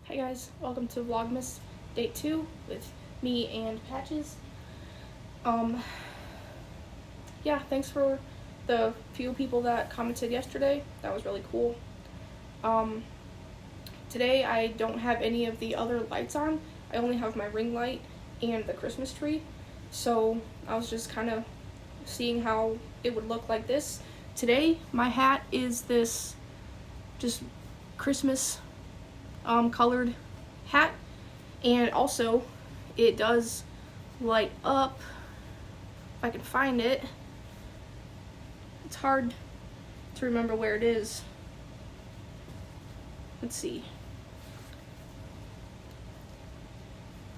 Hi guys, welcome to Vlogmas Day 2 with me and Patches. Yeah, thanks for the few people that commented yesterday. That was really cool. Today I don't have any of the other lights on. I only have my ring light and the Christmas tree. So I was just kind of seeing how it would look like this. Today my hat is this just Christmas colored hat, and also it does light up. If I can find it, it's hard to remember where it is. Let's see.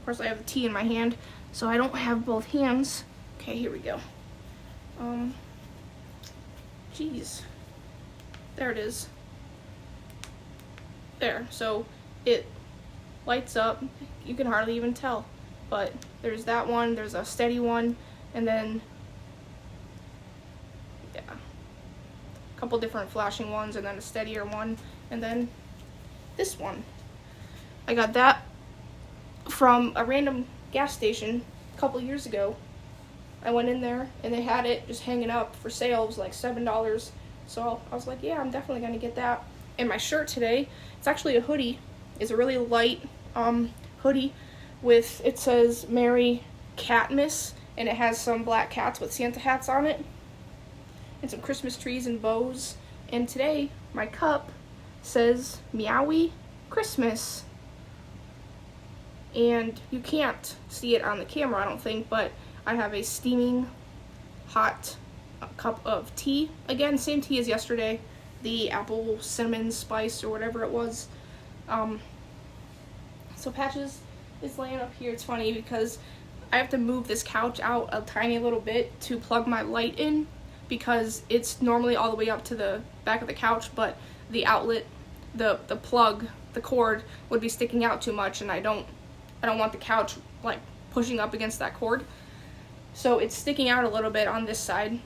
Of course I have the tea in my hand, so I don't have both hands. Okay, here we go. Geez, there it is. There, so it lights up. You can hardly even tell, but there's that one, there's a steady one, and then yeah, a couple different flashing ones, and then a steadier one, and then this one. I got that from a random gas station a couple years ago. I went in there and they had it just hanging up for sale. It was like $7, so I was like, yeah, I'm definitely gonna get that. And my shirt today, it's actually a hoodie. It's a really light hoodie with, it says Merry Catmas, and it has some black cats with Santa hats on it and some Christmas trees and bows. And today my cup says Meowie Christmas, and you can't see it on the camera, I don't think, but I have a steaming hot cup of tea. Again, same tea as yesterday, the apple cinnamon spice or whatever it was. So Patches is laying up here. It's funny because I have to move this couch out a tiny little bit to plug my light in, because it's normally all the way up to the back of the couch, but the outlet, the plug, the cord would be sticking out too much, and I don't want the couch like pushing up against that cord. So it's sticking out a little bit on this side.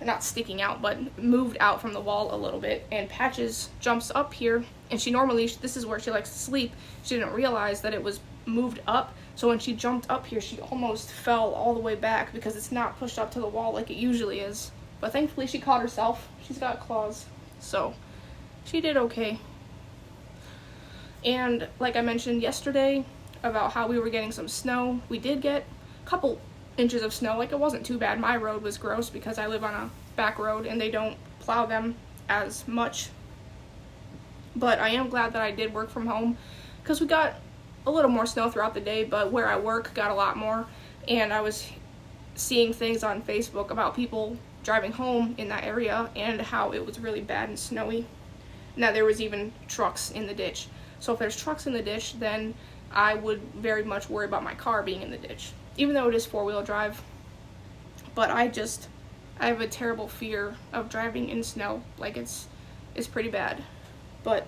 Not sticking out, but moved out from the wall a little bit. And Patches jumps up here, and she normally, this is where she likes to sleep. She didn't realize that it was moved up, so when she jumped up here, she almost fell all the way back because it's not pushed up to the wall like it usually is. But thankfully she caught herself. She's got claws, so she did okay. And like I mentioned yesterday about how we were getting some snow, we did get a couple inches of snow. Like, it wasn't too bad. My road was gross because I live on a back road and they don't plow them as much. But I am glad that I did work from home, because we got a little more snow throughout the day, but where I work got a lot more. And I was seeing things on Facebook about people driving home in that area and how it was really bad and snowy, and that there was even trucks in the ditch. So if there's trucks in the ditch, then I would very much worry about my car being in the ditch, even though it is four-wheel drive. But I have a terrible fear of driving in snow. Like, it's pretty bad. But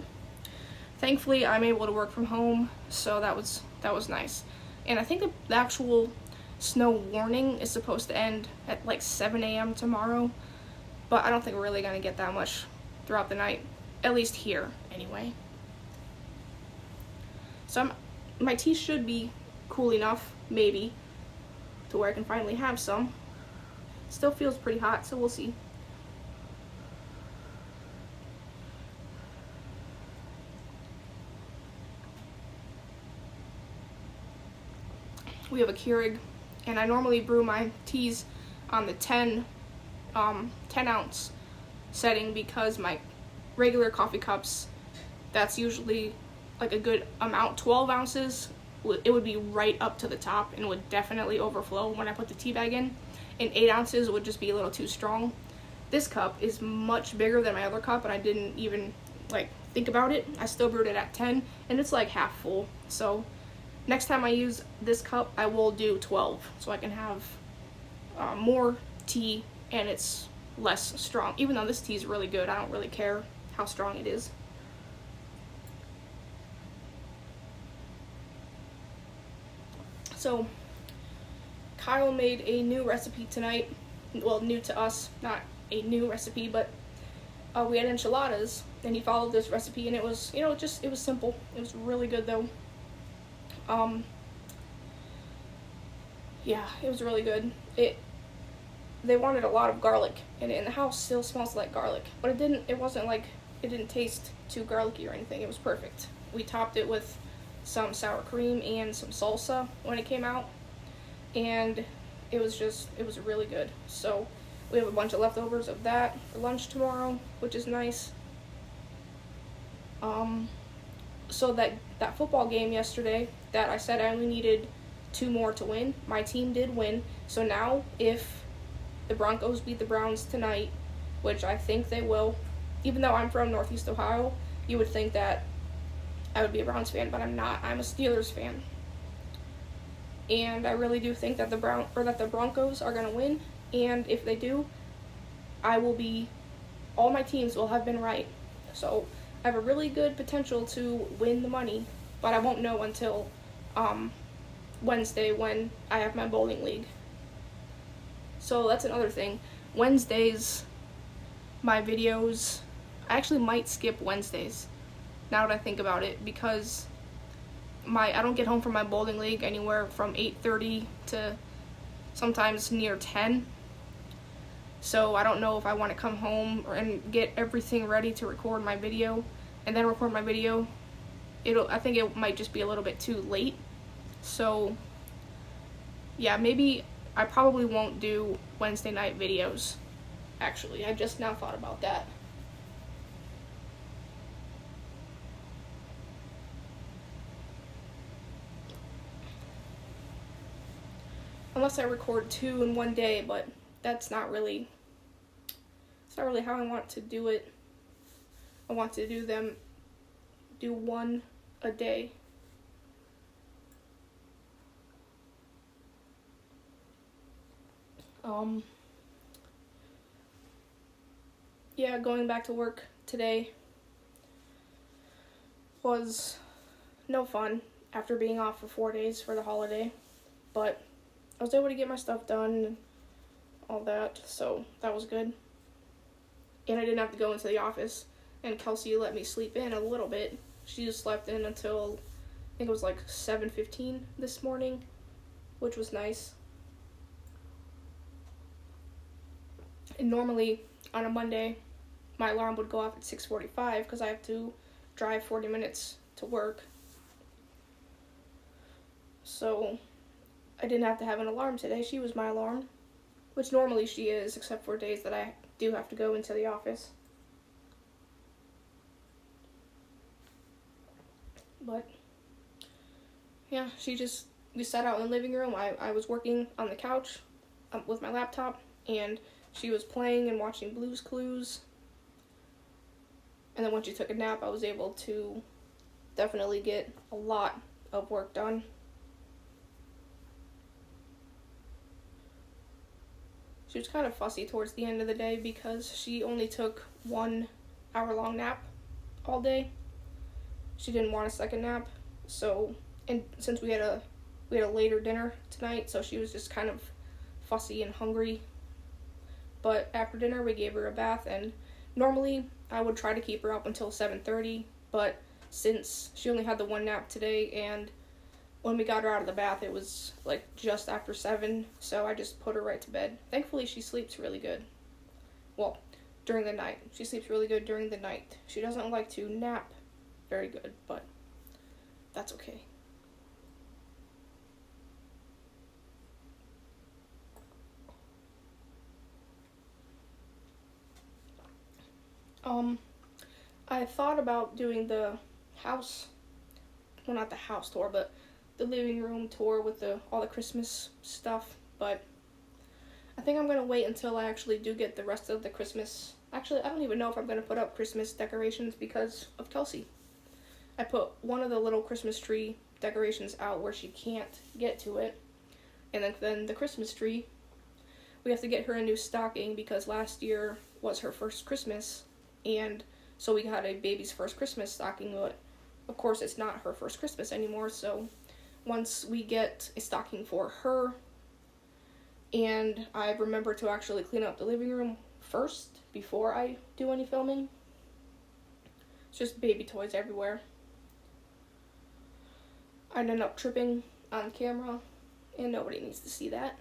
thankfully I'm able to work from home, so that was nice. And I think the actual snow warning is supposed to end at like 7 a.m. tomorrow, but I don't think we're really gonna get that much throughout the night, at least here anyway. So my tea should be cool enough, maybe, to where I can finally have some. Still feels pretty hot, so we'll see. We have a Keurig, and I normally brew my teas on the 10 ounce setting, because my regular coffee cups, that's usually like a good amount. 12 ounces, it would be right up to the top and would definitely overflow when I put the tea bag in. And 8 ounces would just be a little too strong. This cup is much bigger than my other cup, and I didn't even like think about it. I still brewed it at 10, and it's like half full. So next time I use this cup, I will do 12, so I can have more tea and it's less strong. Even though this tea is really good, I don't really care how strong it is. So Kyle made a new recipe tonight. Well, new to us, not a new recipe, but we had enchiladas, And he followed this recipe, and it was, you know, it was simple. It was really good though. Yeah, it was really good. They wanted a lot of garlic in it, and the house still smells like garlic, but it wasn't like, it didn't taste too garlicky or anything. It was perfect. We topped it with some sour cream and some salsa when it came out, and it was really good. So we have a bunch of leftovers of that for lunch tomorrow, which is nice. So that football game yesterday that I said I only needed 2 more to win, my team did win. So now if the Broncos beat the Browns tonight, which I think they will, even though I'm from Northeast Ohio, you would think that I would be a Browns fan, but I'm not. I'm a Steelers fan. And I really do think that the Broncos are going to win, and if they do, all my teams will have been right. So I have a really good potential to win the money, but I won't know until Wednesday when I have my bowling league. So that's another thing. Wednesdays, my videos, I actually might skip Wednesdays, now that I think about it, because I don't get home from my bowling league anywhere from 8:30 to sometimes near 10. So I don't know if I want to come home and get everything ready to record my video and then record my video. I think it might just be a little bit too late. So yeah, maybe I probably won't do Wednesday night videos. Actually, I just now thought about that. Unless I record 2 in one day, but it's not really how I want to do it. I want to do 1 a day. Yeah, going back to work today was no fun after being off for 4 days for the holiday, but I was able to get my stuff done and all that, so that was good. And I didn't have to go into the office, and Kelsey let me sleep in a little bit. She just slept in until I think it was like 7:15 this morning, which was nice. And normally on a Monday, my alarm would go off at 6:45 because I have to drive 40 minutes to work. So I didn't have to have an alarm today. She was my alarm, which normally she is, except for days that I do have to go into the office. But yeah, we sat out in the living room. I was working on the couch with my laptop, and she was playing and watching Blue's Clues. And then when she took a nap, I was able to definitely get a lot of work done. She was kind of fussy towards the end of the day because she only took 1 hour-long nap all day. She didn't want a second nap, and since we had a later dinner tonight, so she was just kind of fussy and hungry. But after dinner, we gave her a bath, and normally I would try to keep her up until 7:30, but since she only had the 1 nap today, and when we got her out of the bath, it was like just after 7, so I just put her right to bed. Thankfully, she sleeps really good. Well, during the night. She sleeps really good during the night. She doesn't like to nap very good, but that's okay. I thought about doing the house, well, not the house tour, but the living room tour with all the Christmas stuff, but I think I'm going to wait until I actually do get the rest of the Christmas. Actually, I don't even know if I'm going to put up Christmas decorations because of Kelsey. I put one of the little Christmas tree decorations out where she can't get to it, and then the Christmas tree, we have to get her a new stocking because last year was her first Christmas, and so we got a baby's first Christmas stocking, but of course it's not her first Christmas anymore, so once we get a stocking for her, and I remember to actually clean up the living room first before I do any filming, It's just baby toys everywhere. I'd end up tripping on camera, and nobody needs to see that.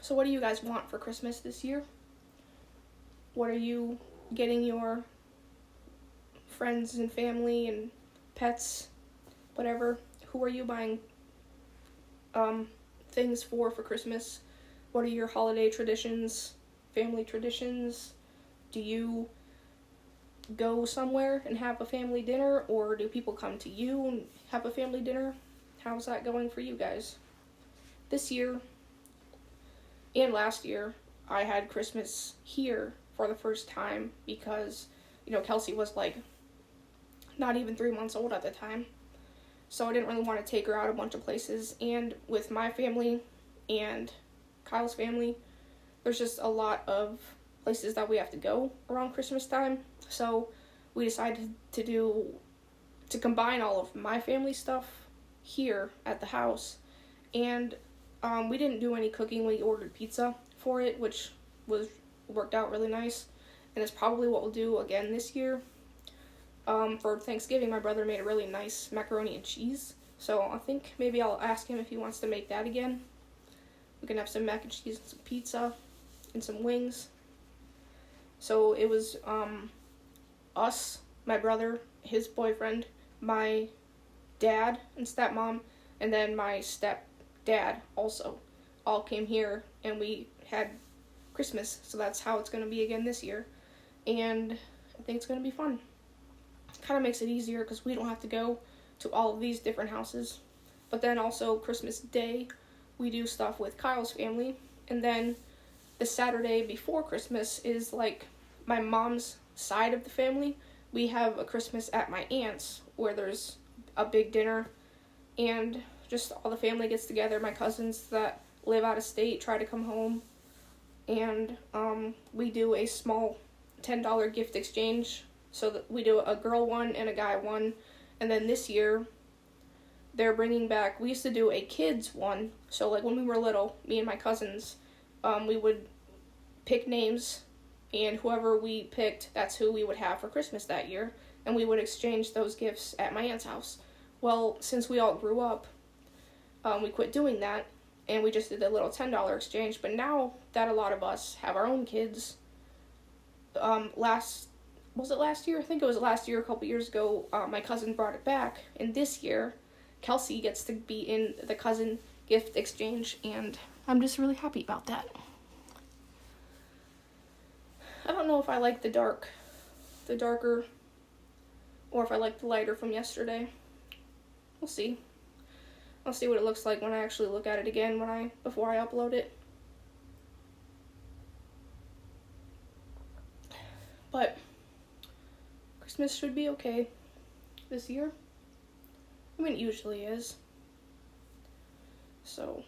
So what do you guys want for Christmas this year? What are you getting your friends and family and pets, whatever? Who are you buying things for Christmas? What are your holiday traditions, family traditions? Do you go somewhere and have a family dinner, or do people come to you and have a family dinner? How's that going for you guys? This year and last year, I had Christmas here for the first time because, Kelsey was like not even 3 months old at the time. So I didn't really want to take her out a bunch of places. And with my family and Kyle's family, there's just a lot of places that we have to go around Christmas time. So we decided to combine all of my family stuff here at the house. And we didn't do any cooking. We ordered pizza for it, which worked out really nice. And it's probably what we'll do again this year. For Thanksgiving, my brother made a really nice macaroni and cheese. So I think maybe I'll ask him if he wants to make that again. We can have some mac and cheese and some pizza and some wings. So it was us, my brother, his boyfriend, my dad and stepmom, and then my stepdad also all came here, and we had Christmas. So that's how it's going to be again this year. And I think it's going to be fun. Kind of makes it easier because we don't have to go to all of these different houses. But then also Christmas Day, we do stuff with Kyle's family. And then the Saturday before Christmas is like my mom's side of the family. We have a Christmas at my aunt's where there's a big dinner and just all the family gets together. My cousins that live out of state try to come home, and we do a small $10 gift exchange. So that we do a girl one and a guy one. And then this year, they're bringing back, we used to do a kids one. So like when we were little, me and my cousins, we would pick names, and whoever we picked, that's who we would have for Christmas that year. And we would exchange those gifts at my aunt's house. Well, since we all grew up, we quit doing that, and we just did a little $10 exchange. But now that a lot of us have our own kids, was it last year? I think it was last year, a couple years ago, my cousin brought it back. And this year, Kelsey gets to be in the cousin gift exchange, and I'm just really happy about that. I don't know if I like the darker, or if I like the lighter from yesterday. We'll see. I'll see what it looks like when I actually look at it again before I upload it. But Christmas should be okay this year. I mean, it usually is. So,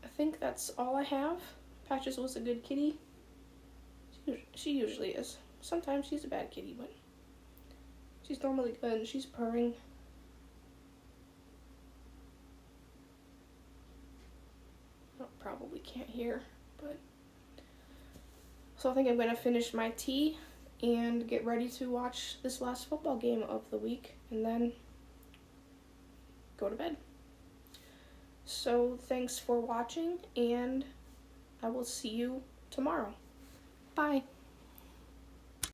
I think that's all I have. Patches was a good kitty. She usually is. Sometimes she's a bad kitty, but she's normally good, and she's purring. Probably can't hear, but... So I think I'm going to finish my tea and get ready to watch this last football game of the week, and then go to bed. So thanks for watching, and I will see you tomorrow. Bye.